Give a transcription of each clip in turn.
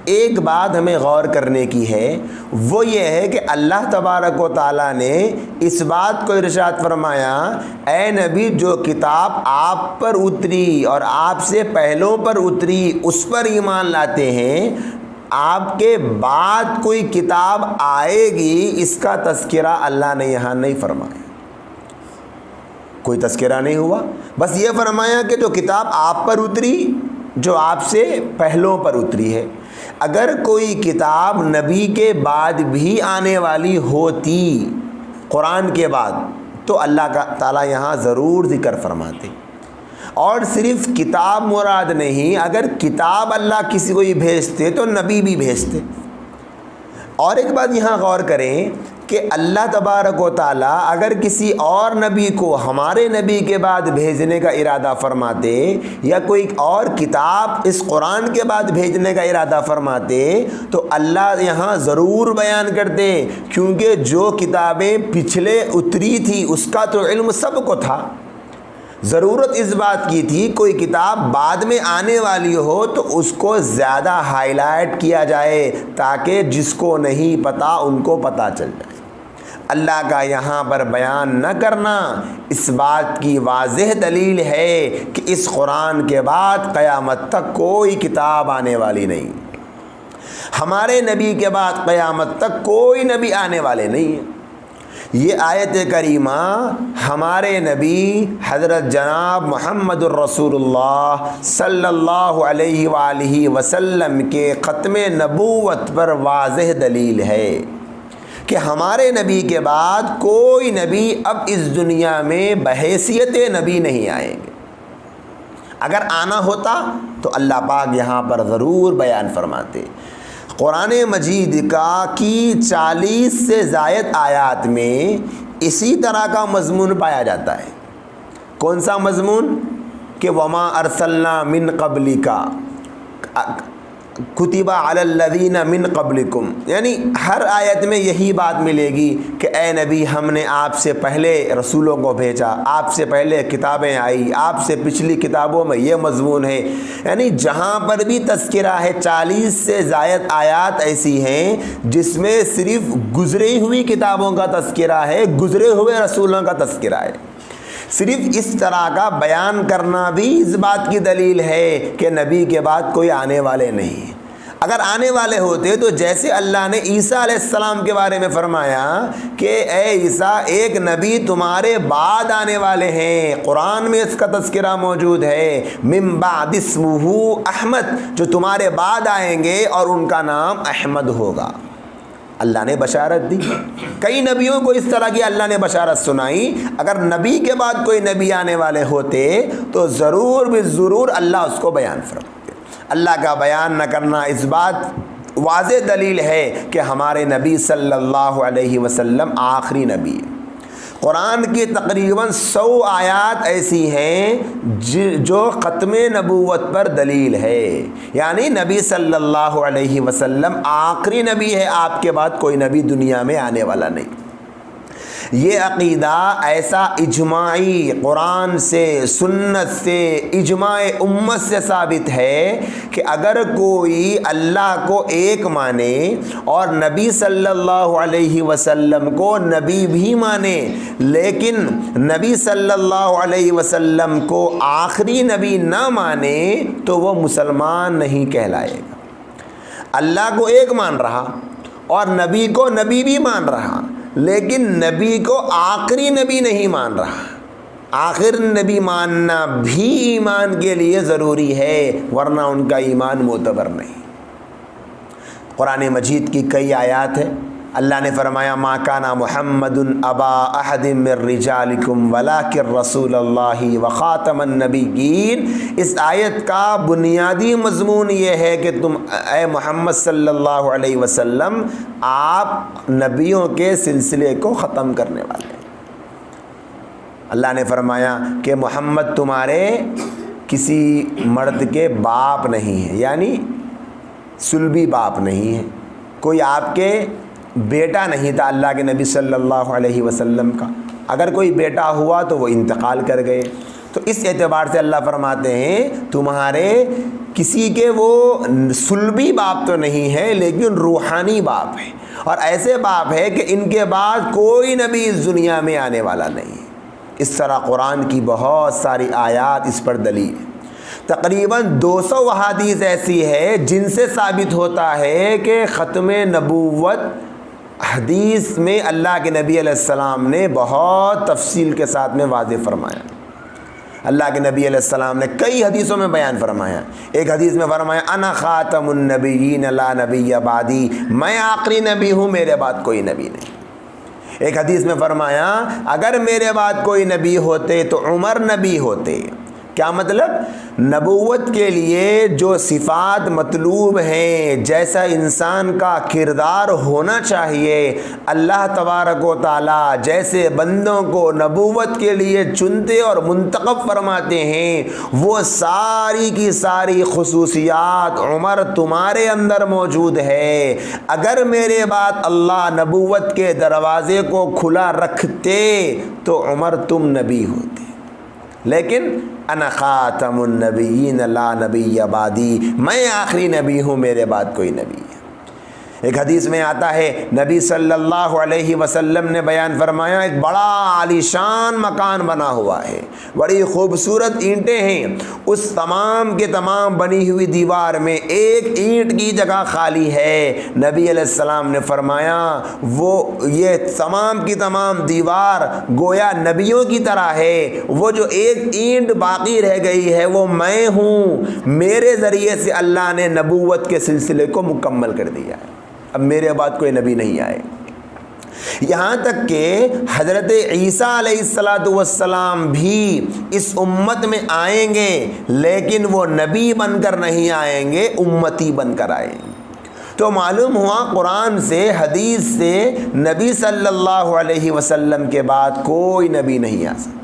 ایک بات ہمیں غور کرنے کی ہے، وہ یہ ہے کہ اللہ تبارک و تعالیٰ نے اس بات کو ارشاد فرمایا، اے نبی جو کتاب آپ پر اتری اور آپ سے پہلوں پر اتری اس پر ایمان لاتے ہیں، آپ کے بعد کوئی کتاب آئے گی اس کا تذکرہ اللہ نے یہاں نہیں فرمایا، کوئی تذکرہ نہیں ہوا، بس یہ فرمایا کہ جو کتاب آپ پر اتری جو آپ سے پہلوں پر اتری ہے۔ اگر کوئی کتاب نبی کے بعد بھی آنے والی ہوتی قرآن کے بعد تو اللہ تعالیٰ یہاں ضرور ذکر فرماتے، اور صرف کتاب مراد نہیں، اگر کتاب اللہ کسی کو ہی بھیجتے تو نبی بھی بھیجتے۔ اور ایک بات یہاں غور کریں کہ اللہ تبارک و تعالیٰ اگر کسی اور نبی کو ہمارے نبی کے بعد بھیجنے کا ارادہ فرماتے یا کوئی اور کتاب اس قرآن کے بعد بھیجنے کا ارادہ فرماتے تو اللہ یہاں ضرور بیان کرتے، کیونکہ جو کتابیں پچھلے اتری تھی اس کا تو علم سب کو تھا، ضرورت اس بات کی تھی کوئی کتاب بعد میں آنے والی ہو تو اس کو زیادہ ہائی لائٹ کیا جائے تاکہ جس کو نہیں پتہ ان کو پتہ چل جائے۔ اللہ کا یہاں پر بیان نہ کرنا اس بات کی واضح دلیل ہے کہ اس قرآن کے بعد قیامت تک کوئی کتاب آنے والی نہیں، ہمارے نبی کے بعد قیامت تک کوئی نبی آنے والے نہیں ہیں۔ یہ آیت کریمہ ہمارے نبی حضرت جناب محمد الرسول اللہ صلی اللہ علیہ وآلہ وسلم کے ختم نبوت پر واضح دلیل ہے کہ ہمارے نبی کے بعد کوئی نبی اب اس دنیا میں بحیثیت نبی نہیں آئیں گے، اگر آنا ہوتا تو اللہ پاک یہاں پر ضرور بیان فرماتے۔ قرآن مجید کی 40 سے زائد آیات میں اسی طرح کا مضمون پایا جاتا ہے۔ کون سا مضمون؟ کہ وما ارسلنا من قبلک کتب علی الذین من قبلکم، یعنی ہر آیت میں یہی بات ملے گی کہ اے نبی ہم نے آپ سے پہلے رسولوں کو بھیجا، آپ سے پہلے کتابیں آئی، آپ سے پچھلی کتابوں میں یہ مضمون ہے، یعنی جہاں پر بھی تذکرہ ہے 40 سے زائد آیات ایسی ہیں جس میں صرف گزری ہوئی کتابوں کا تذکرہ ہے، گزرے ہوئے رسولوں کا تذکرہ ہے۔ صرف اس طرح کا بیان کرنا بھی اس بات کی دلیل ہے کہ نبی کے بعد کوئی آنے والے نہیں۔ اگر آنے والے ہوتے تو جیسے اللہ نے عیسیٰ علیہ السلام کے بارے میں فرمایا کہ اے عیسیٰ ایک نبی تمہارے بعد آنے والے ہیں، قرآن میں اس کا تذکرہ موجود ہے، من بعد اسمہ احمد، جو تمہارے بعد آئیں گے اور ان کا نام احمد ہوگا۔ اللہ نے بشارت دی، کئی نبیوں کو اس طرح کی اللہ نے بشارت سنائی۔ اگر نبی کے بعد کوئی نبی آنے والے ہوتے تو ضرور بھی ضرور اللہ اس کو بیان فرماتے۔ اللہ کا بیان نہ کرنا اس بات واضح دلیل ہے کہ ہمارے نبی صلی اللہ علیہ وسلم آخری نبی ہے۔ قرآن کی تقریباً 100 آیات ایسی ہیں جو ختم نبوت پر دلیل ہے، یعنی نبی صلی اللہ علیہ وسلم آخری نبی ہے، آپ کے بعد کوئی نبی دنیا میں آنے والا نہیں۔ یہ عقیدہ ایسا اجماعی قرآن سے، سنت سے، اجماع امت سے ثابت ہے کہ اگر کوئی اللہ کو ایک مانے اور نبی صلی اللہ علیہ وسلم کو نبی بھی مانے لیکن نبی صلی اللہ علیہ وسلم کو آخری نبی نہ مانے تو وہ مسلمان نہیں کہلائے گا۔ اللہ کو ایک مان رہا اور نبی کو نبی بھی مان رہا لیکن نبی کو آخری نبی نہیں مان رہا۔ آخر نبی ماننا بھی ایمان کے لیے ضروری ہے، ورنہ ان کا ایمان معتبر نہیں۔ قرآن مجید کی کئی آیات ہیں، اللہ نے فرمایا ما کان محمد ابا احد من رجالکم ولکن رسول اللہ وخاتم النبیین۔ اس آیت کا بنیادی مضمون یہ ہے کہ تم اے محمد صلی اللہ علیہ وسلم آپ نبیوں کے سلسلے کو ختم کرنے والے ہیں۔ اللہ نے فرمایا کہ محمد تمہارے کسی مرد کے باپ نہیں ہے، یعنی سلبی باپ نہیں ہے، کوئی آپ کے بیٹا نہیں تھا اللہ کے نبی صلی اللہ علیہ وسلم کا، اگر کوئی بیٹا ہوا تو وہ انتقال کر گئے۔ تو اس اعتبار سے اللہ فرماتے ہیں تمہارے کسی کے وہ صلبی باپ تو نہیں ہے لیکن روحانی باپ ہے، اور ایسے باپ ہے کہ ان کے بعد کوئی نبی اس دنیا میں آنے والا نہیں۔ اس طرح قرآن کی بہت ساری آیات اس پر دلیل ہے۔ تقریباً 200 احادیث ایسی ہے جن سے ثابت ہوتا ہے کہ ختم نبوت حدیث میں اللہ کے نبی علیہ السلام نے بہت تفصیل کے ساتھ میں واضح فرمایا۔ اللہ کے نبی علیہ السلام نے کئی حدیثوں میں بیان فرمایا۔ ایک حدیث میں فرمایا انا خاتم النبیین لا نبی بعدی، میں آخری نبی ہوں، میرے بعد کوئی نبی نہیں۔ ایک حدیث میں فرمایا اگر میرے بعد کوئی نبی ہوتے تو عمر نبی ہوتے۔ کیا مطلب؟ نبوت کے لیے جو صفات مطلوب ہیں، جیسا انسان کا کردار ہونا چاہیے، اللہ تبارک و تعالیٰ جیسے بندوں کو نبوت کے لیے چنتے اور منتخب فرماتے ہیں، وہ ساری کی ساری خصوصیات عمر تمہارے اندر موجود ہے۔ اگر میرے بعد اللہ نبوت کے دروازے کو کھلا رکھتے تو عمر تم نبی ہوتے، لیکن انا خاتم النبیین لا نبی بعدی، میں آخری نبی ہوں، میرے بعد کوئی نبی ہے۔ ایک حدیث میں آتا ہے نبی صلی اللہ علیہ وسلم نے بیان فرمایا ایک بڑا عالیشان مکان بنا ہوا ہے، بڑی خوبصورت اینٹیں ہیں، اس تمام کے تمام بنی ہوئی دیوار میں ایک اینٹ کی جگہ خالی ہے۔ نبی علیہ السلام نے فرمایا وہ یہ تمام کی تمام دیوار گویا نبیوں کی طرح ہے، وہ جو ایک اینٹ باقی رہ گئی ہے وہ میں ہوں، میرے ذریعے سے اللہ نے نبوت کے سلسلے کو مکمل کر دیا ہے، اب میرے بعد کوئی نبی نہیں آئے۔ یہاں تک کہ حضرت عیسیٰ علیہ السلام بھی اس امت میں آئیں گے، لیکن وہ نبی بن کر نہیں آئیں گے، امتی بن کر آئیں گے۔ تو معلوم ہوا قرآن سے، حدیث سے، نبی صلی اللہ علیہ وسلم کے بعد کوئی نبی نہیں آ سکتا۔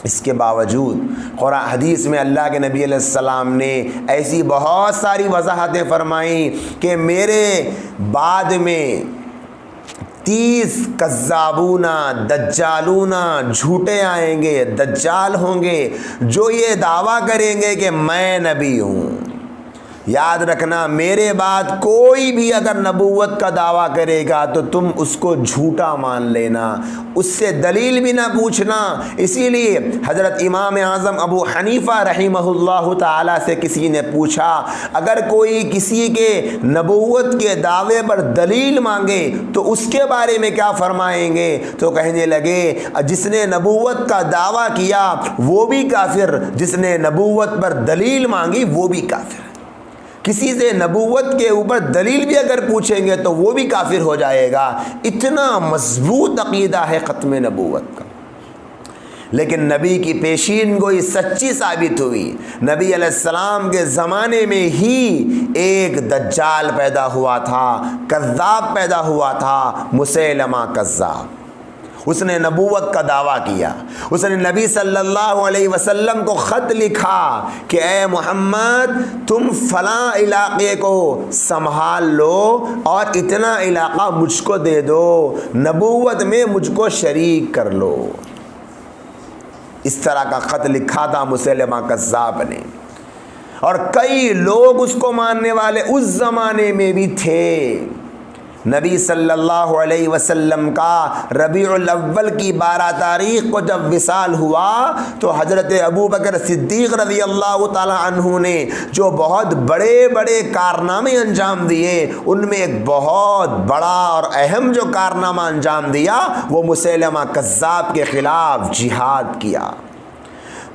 اس کے باوجود قرآن حدیث میں اللہ کے نبی علیہ السلام نے ایسی بہت ساری وضاحتیں فرمائیں کہ میرے بعد میں 30 کذابون دجالون جھوٹے آئیں گے، دجال ہوں گے جو یہ دعویٰ کریں گے کہ میں نبی ہوں۔ یاد رکھنا میرے بعد کوئی بھی اگر نبوت کا دعویٰ کرے گا تو تم اس کو جھوٹا مان لینا، اس سے دلیل بھی نہ پوچھنا۔ اسی لیے حضرت امام اعظم ابو حنیفہ رحمہ اللہ تعالی سے کسی نے پوچھا اگر کوئی کسی کے نبوت کے دعوے پر دلیل مانگے تو اس کے بارے میں کیا فرمائیں گے؟ تو کہنے لگے جس نے نبوت کا دعویٰ کیا وہ بھی کافر، جس نے نبوت پر دلیل مانگی وہ بھی کافر۔ کسی سے نبوت کے اوپر دلیل بھی اگر پوچھیں گے تو وہ بھی کافر ہو جائے گا۔ اتنا مضبوط عقیدہ ہے ختم نبوت کا۔ لیکن نبی کی پیشین گوئی سچی ثابت ہوئی۔ نبی علیہ السلام کے زمانے میں ہی ایک دجال پیدا ہوا تھا، کذاب پیدا ہوا تھا، مسیلمہ کذاب۔ اس نے نبوت کا دعویٰ کیا، اس نے نبی صلی اللہ علیہ وسلم کو خط لکھا کہ اے محمد تم فلاں علاقے کو سنبھال لو اور اتنا علاقہ مجھ کو دے دو، نبوت میں مجھ کو شریک کر لو۔ اس طرح کا خط لکھا تھا مسیلمہ کذاب نے، اور کئی لوگ اس کو ماننے والے اس زمانے میں بھی تھے۔ نبی صلی اللہ علیہ وسلم کا ربیع الاول کی 12 تاریخ کو جب وصال ہوا تو حضرت ابو بکر صدیق رضی اللہ تعالی عنہ نے جو بہت بڑے بڑے کارنامے انجام دیے، ان میں ایک بہت بڑا اور اہم جو کارنامہ انجام دیا وہ مسیلمہ کذاب کے خلاف جہاد کیا۔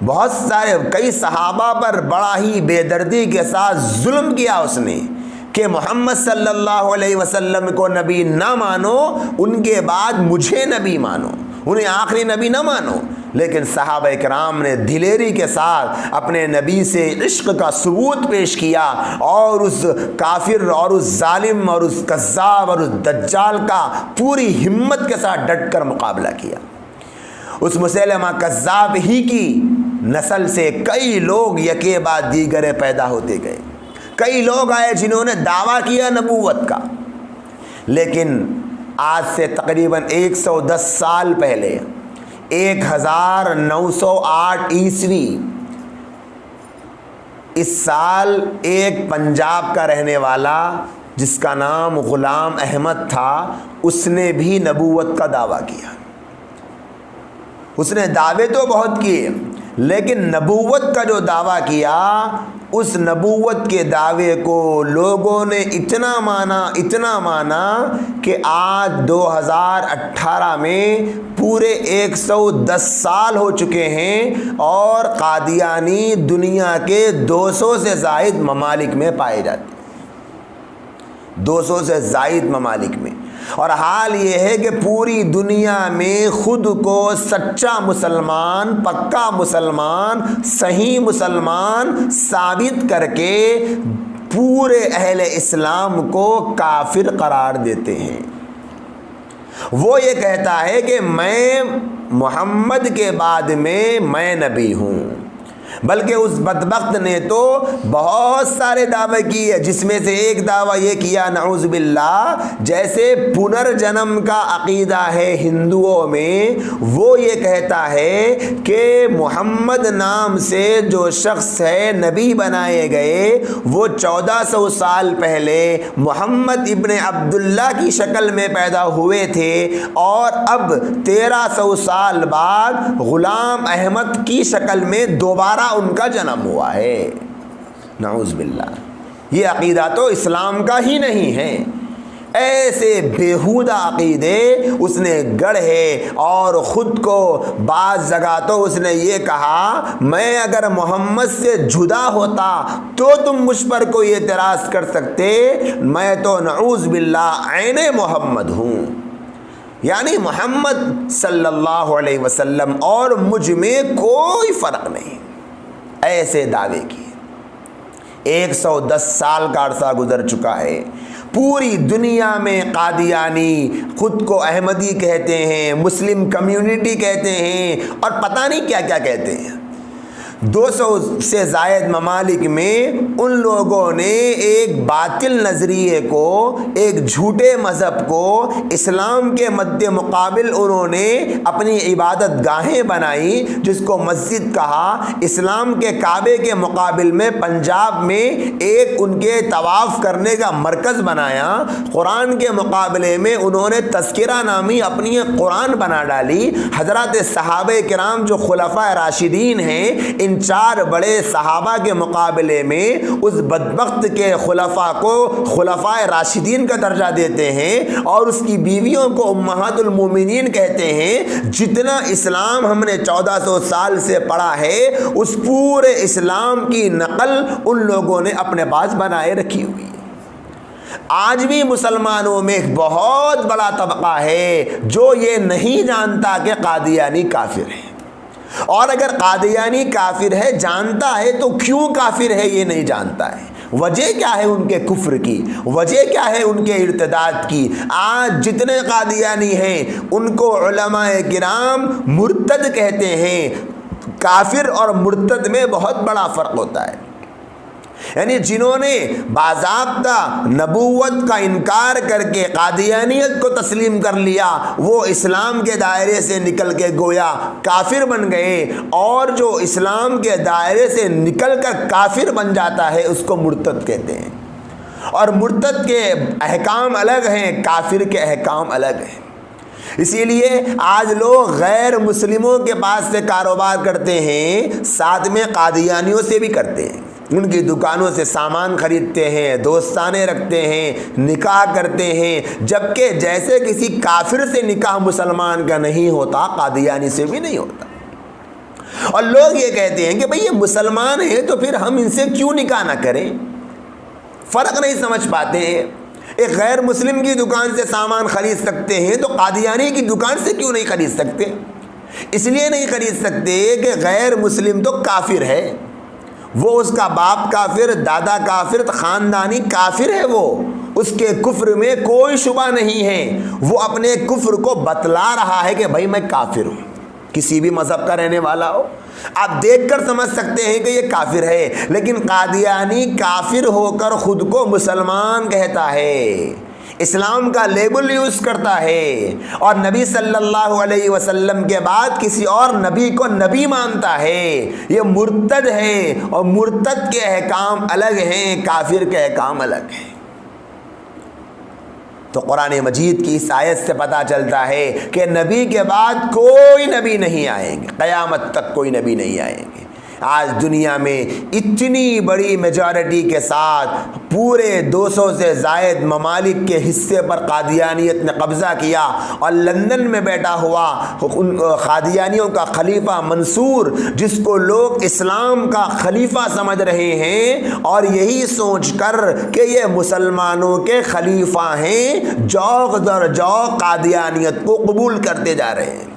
بہت سارے کئی صحابہ پر بڑا ہی بے دردی کے ساتھ ظلم کیا اس نے کہ محمد صلی اللہ علیہ وسلم کو نبی نہ مانو، ان کے بعد مجھے نبی مانو، انہیں آخری نبی نہ مانو۔ لیکن صحابہ کرام نے دلیری کے ساتھ اپنے نبی سے عشق کا ثبوت پیش کیا اور اس کافر اور اس ظالم اور اس کذاب اور اس دجال کا پوری ہمت کے ساتھ ڈٹ کر مقابلہ کیا۔ اس مسیلمہ کذاب ہی کی نسل سے کئی لوگ یکے بعد دیگرے پیدا ہوتے گئے۔ کئی لوگ آئے جنہوں نے دعویٰ کیا نبوت کا، لیکن آج سے تقریباً 110 سال پہلے 1908 عیسوی، اس سال ایک پنجاب کا رہنے والا جس کا نام غلام احمد تھا، اس نے بھی نبوت کا دعویٰ کیا۔ اس نے دعوے تو بہت کیے، لیکن نبوت کا جو دعویٰ کیا، اس نبوت کے دعوے کو لوگوں نے اتنا مانا کہ آج 2018 میں پورے 110 سال ہو چکے ہیں، اور قادیانی دنیا کے 200 سے زائد ممالک میں پائے جاتے ہیں، 200 سے زائد ممالک میں۔ اور حال یہ ہے کہ پوری دنیا میں خود کو سچا مسلمان، پکا مسلمان، صحیح مسلمان ثابت کر کے پورے اہل اسلام کو کافر قرار دیتے ہیں۔ وہ یہ کہتا ہے کہ میں محمد کے بعد میں نبی ہوں، بلکہ اس بدبخت نے تو بہت سارے دعوے کیے، جس میں سے ایک دعویٰ یہ کیا نعوذ باللہ، جیسے پنرجنم کا عقیدہ ہے ہندوؤں میں، وہ یہ کہتا ہے کہ محمد نام سے جو شخص ہے نبی بنائے گئے، وہ 1400 سال پہلے محمد ابن عبداللہ کی شکل میں پیدا ہوئے تھے، اور اب 1300 سال بعد غلام احمد کی شکل میں دوبارہ ان کا جنم ہوا ہے۔ نعوذ باللہ، یہ عقیدہ تو اسلام کا ہی نہیں ہے۔ ایسے بیہودہ عقیدے اس نے گڑھے، اور خود کو بعض جگہ تو اس نے یہ کہا، میں اگر محمد سے جدا ہوتا تو تم مجھ پر کوئی اعتراض کر سکتے، میں تو نعوذ باللہ عین محمد ہوں، یعنی محمد صلی اللہ علیہ وسلم اور مجھ میں کوئی فرق نہیں۔ ایسے دعوے کیے۔ 110 سال کا عرصہ گزر چکا ہے، پوری دنیا میں قادیانی خود کو احمدی کہتے ہیں، مسلم کمیونٹی کہتے ہیں، اور پتہ نہیں کیا کیا کہتے ہیں۔ 200 سے زائد ممالک میں ان لوگوں نے ایک باطل نظریے کو، ایک جھوٹے مذہب کو اسلام کے مد مقابل انہوں نے اپنی عبادت گاہیں بنائی، جس کو مسجد کہا۔ اسلام کے کعبے کے مقابل میں پنجاب میں ایک ان کے طواف کرنے کا مرکز بنایا۔ قرآن کے مقابلے میں انہوں نے تذکرہ نامی اپنی قرآن بنا ڈالی۔ حضرات صحابہ کرام جو خلفائے راشدین ہیں، ان 4 بڑے صحابہ کے مقابلے میں اس بدبخت کے خلفاء کو خلفائے راشدین کا درجہ دیتے ہیں، اور اس کی بیویوں کو امہات المومنین کہتے ہیں۔ جتنا اسلام ہم نے 1400 سال سے پڑھا ہے، اس پورے اسلام کی نقل ان لوگوں نے اپنے پاس بنائے رکھی ہوئی ہے۔ آج بھی مسلمانوں میں ایک بہت بڑا طبقہ ہے جو یہ نہیں جانتا کہ قادیانی کافر ہے، اور اگر قادیانی کافر ہے جانتا ہے تو کیوں کافر ہے یہ نہیں جانتا ہے۔ وجہ کیا ہے ان کے کفر کی، وجہ کیا ہے ان کے ارتداد کی۔ آج جتنے قادیانی ہیں ان کو علماء کرام مرتد کہتے ہیں۔ کافر اور مرتد میں بہت بڑا فرق ہوتا ہے، یعنی جنہوں نے باضابطہ نبوت کا انکار کر کے قادیانیت کو تسلیم کر لیا، وہ اسلام کے دائرے سے نکل کے گویا کافر بن گئے، اور جو اسلام کے دائرے سے نکل کر کافر بن جاتا ہے اس کو مرتد کہتے ہیں۔ اور مرتد کے احکام الگ ہیں، کافر کے احکام الگ ہیں۔ اسی لیے آج لوگ غیر مسلموں کے پاس سے کاروبار کرتے ہیں، ساتھ میں قادیانیوں سے بھی کرتے ہیں۔ ان کی دکانوں سے سامان خریدتے ہیں، دوستانے رکھتے ہیں، نکاح کرتے ہیں، جبکہ جیسے کسی کافر سے نکاح مسلمان کا نہیں ہوتا، قادیانی سے بھی نہیں ہوتا۔ اور لوگ یہ کہتے ہیں کہ بھئی یہ مسلمان ہیں تو پھر ہم ان سے کیوں نکاح نہ کریں۔ فرق نہیں سمجھ پاتے ہیں۔ ایک غیر مسلم کی دکان سے سامان خرید سکتے ہیں تو قادیانی کی دکان سے کیوں نہیں خرید سکتے؟ اس لیے نہیں خرید سکتے کہ غیر مسلم تو کافر ہے، وہ اس کا باپ کافر، دادا کافر، خاندانی کافر ہے، وہ اس کے کفر میں کوئی شبہ نہیں ہے۔ وہ اپنے کفر کو بتلا رہا ہے کہ بھائی میں کافر ہوں، کسی بھی مذہب کا رہنے والا ہو، آپ دیکھ کر سمجھ سکتے ہیں کہ یہ کافر ہے۔ لیکن قادیانی کافر ہو کر خود کو مسلمان کہتا ہے، اسلام کا لیبل یوز کرتا ہے اور نبی صلی اللہ علیہ وسلم کے بعد کسی اور نبی کو نبی مانتا ہے، یہ مرتد ہے، اور مرتد کے احکام الگ ہیں، کافر کے احکام الگ ہیں۔ تو قرآن مجید کی اس آیت سے پتہ چلتا ہے کہ نبی کے بعد کوئی نبی نہیں آئیں گے، قیامت تک کوئی نبی نہیں آئیں گے۔ آج دنیا میں اتنی بڑی میجارٹی کے ساتھ پورے 200 سے زائد ممالک کے حصے پر قادیانیت نے قبضہ کیا، اور لندن میں بیٹھا ہوا قادیانیوں کا خلیفہ منصور، جس کو لوگ اسلام کا خلیفہ سمجھ رہے ہیں اور یہی سوچ کر کہ یہ مسلمانوں کے خلیفہ ہیں، جوق در جوق قادیانیت کو قبول کرتے جا رہے ہیں۔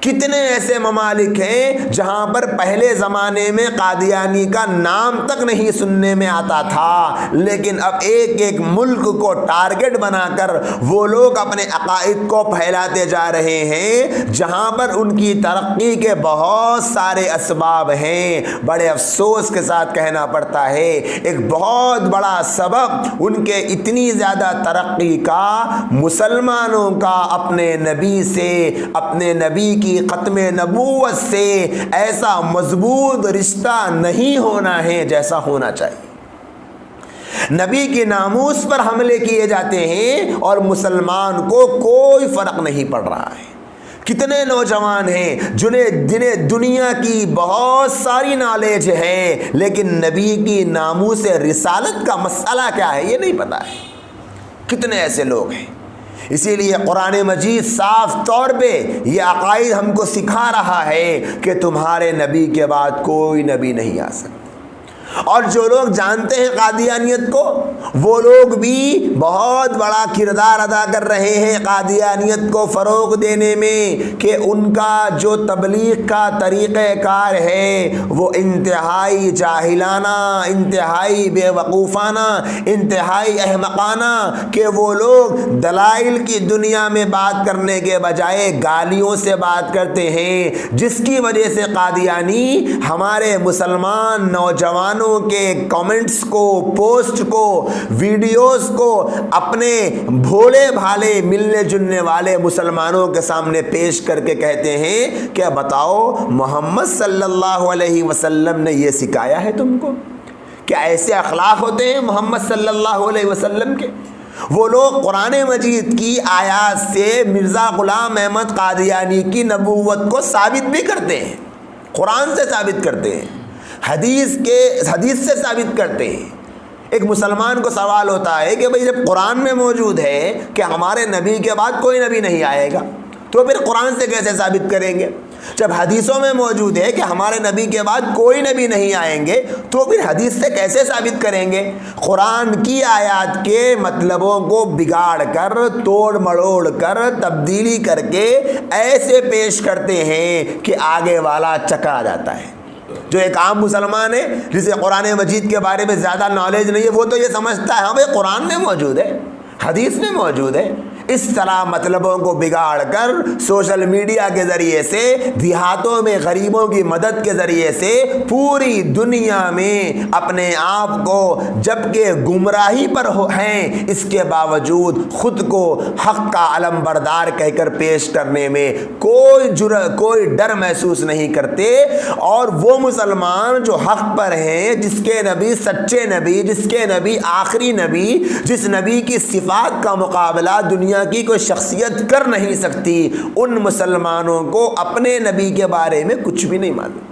کتنے ایسے ممالک ہیں جہاں پر پہلے زمانے میں قادیانی کا نام تک نہیں سننے میں آتا تھا، لیکن اب ایک ایک ملک کو ٹارگٹ بنا کر وہ لوگ اپنے عقائد کو پھیلاتے جا رہے ہیں، جہاں پر ان کی ترقی کے بہت سارے اسباب ہیں۔ بڑے افسوس کے ساتھ کہنا پڑتا ہے ایک بہت بڑا سبب ان کے اتنی زیادہ ترقی کا مسلمانوں کا اپنے نبی سے، اپنے نبی کی ختم نبوت سے ایسا مضبوط رشتہ نہیں ہونا ہے جیسا ہونا چاہیے۔ نبی کی ناموس پر حملے کیے جاتے ہیں اور مسلمان کو کوئی فرق نہیں پڑ رہا ہے۔ کتنے نوجوان ہیں جنہیں دنیا کی بہت ساری نالج ہے، لیکن نبی کی ناموس رسالت کا مسئلہ کیا ہے یہ نہیں پتہ ہے۔ کتنے ایسے لوگ ہیں۔ اسی لیے قرآن مجید صاف طور پہ یہ عقائد ہم کو سکھا رہا ہے کہ تمہارے نبی کے بعد کوئی نبی نہیں آ سکتا۔ اور جو لوگ جانتے ہیں قادیانیت کو، وہ لوگ بھی بہت بڑا کردار ادا کر رہے ہیں قادیانیت کو فروغ دینے میں، کہ ان کا جو تبلیغ کا طریقہ کار ہے وہ انتہائی جاہلانہ، انتہائی بے وقوفانہ، انتہائی احمقانہ، کہ وہ لوگ دلائل کی دنیا میں بات کرنے کے بجائے گالیوں سے بات کرتے ہیں، جس کی وجہ سے قادیانی ہمارے مسلمان نوجوان کے کمنٹس کو، پوسٹ کو، ویڈیوز کو اپنے بھولے بھالے ملنے جلنے والے مسلمانوں کے سامنے پیش کر کے کہتے ہیں کہ بتاؤ محمد صلی اللہ علیہ وسلم نے یہ سکھایا ہے تم کو؟ کیا ایسے اخلاق ہوتے ہیں محمد صلی اللہ علیہ وسلم کے؟ وہ لوگ قرآن مجید کی آیات سے مرزا غلام احمد قادیانی کی نبوت کو ثابت بھی کرتے ہیں، قرآن سے ثابت کرتے ہیں، حدیث سے ثابت کرتے ہیں۔ ایک مسلمان کو سوال ہوتا ہے کہ بھئی جب قرآن میں موجود ہے کہ ہمارے نبی کے بعد کوئی نبی نہیں آئے گا، تو پھر قرآن سے کیسے ثابت کریں گے؟ جب حدیثوں میں موجود ہے کہ ہمارے نبی کے بعد کوئی نبی نہیں آئیں گے، تو پھر حدیث سے کیسے ثابت کریں گے؟ قرآن کی آیات کے مطلبوں کو بگاڑ کر، توڑ مڑوڑ کر، تبدیلی کر کے ایسے پیش کرتے ہیں کہ آگے والا چکرا جاتا ہے۔ جو ایک عام مسلمان ہے جسے قرآن مجید کے بارے میں زیادہ نالج نہیں ہے، وہ تو یہ سمجھتا ہے ہاں بھائی قرآن میں موجود ہے، حدیث میں موجود ہے۔ اس طرح مطلبوں کو بگاڑ کر سوشل میڈیا کے ذریعے سے، دیہاتوں میں غریبوں کی مدد کے ذریعے سے پوری دنیا میں اپنے آپ کو، جبکہ گمراہی پر ہیں، اس کے باوجود خود کو حق کا علم بردار کہہ کر پیش کرنے میں کوئی ڈر محسوس نہیں کرتے۔ اور وہ مسلمان جو حق پر ہیں، جس کے نبی سچے نبی، جس کے نبی آخری نبی، جس نبی کی صفات کا مقابلہ دنیا کی کوئی شخصیت کر نہیں سکتی، ان مسلمانوں کو اپنے نبی کے بارے میں کچھ بھی نہیں معلوم،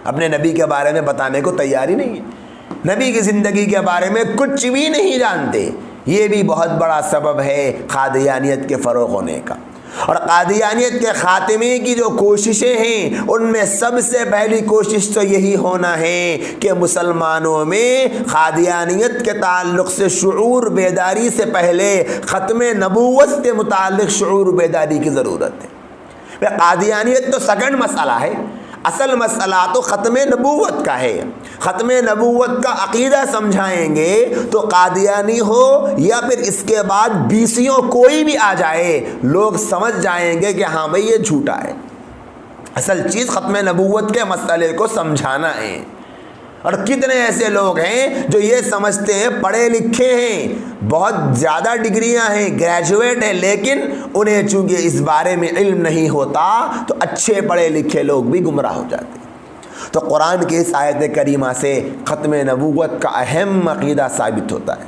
اپنے نبی کے بارے میں بتانے کو تیاری نہیں ہے، نبی کی زندگی کے بارے میں کچھ بھی نہیں جانتے۔ یہ بھی بہت بڑا سبب ہے قادیانیت کے فروغ ہونے کا۔ اور قادیانیت کے خاتمے کی جو کوششیں ہیں، ان میں سب سے پہلی کوشش تو یہی ہونا ہے کہ مسلمانوں میں قادیانیت کے تعلق سے شعور بیداری سے پہلے ختم نبوت کے متعلق شعور بیداری کی ضرورت ہے۔ قادیانیت تو سیکنڈ مسئلہ ہے، اصل مسئلہ تو ختم نبوت کا ہے۔ ختم نبوت کا عقیدہ سمجھائیں گے تو قادیانی ہو یا پھر اس کے بعد بیسیوں کوئی بھی آ جائے، لوگ سمجھ جائیں گے کہ ہاں بھئی یہ جھوٹا ہے۔ اصل چیز ختم نبوت کے مسئلے کو سمجھانا ہے۔ اور کتنے ایسے لوگ ہیں جو یہ سمجھتے ہیں پڑھے لکھے ہیں، بہت زیادہ ڈگریاں ہیں، گریجویٹ ہیں، لیکن انہیں چونکہ اس بارے میں علم نہیں ہوتا تو اچھے پڑھے لکھے لوگ بھی گمراہ ہو جاتے ہیں۔ تو قرآن کی اس آیت کریمہ سے ختم نبوت کا اہم عقیدہ ثابت ہوتا ہے۔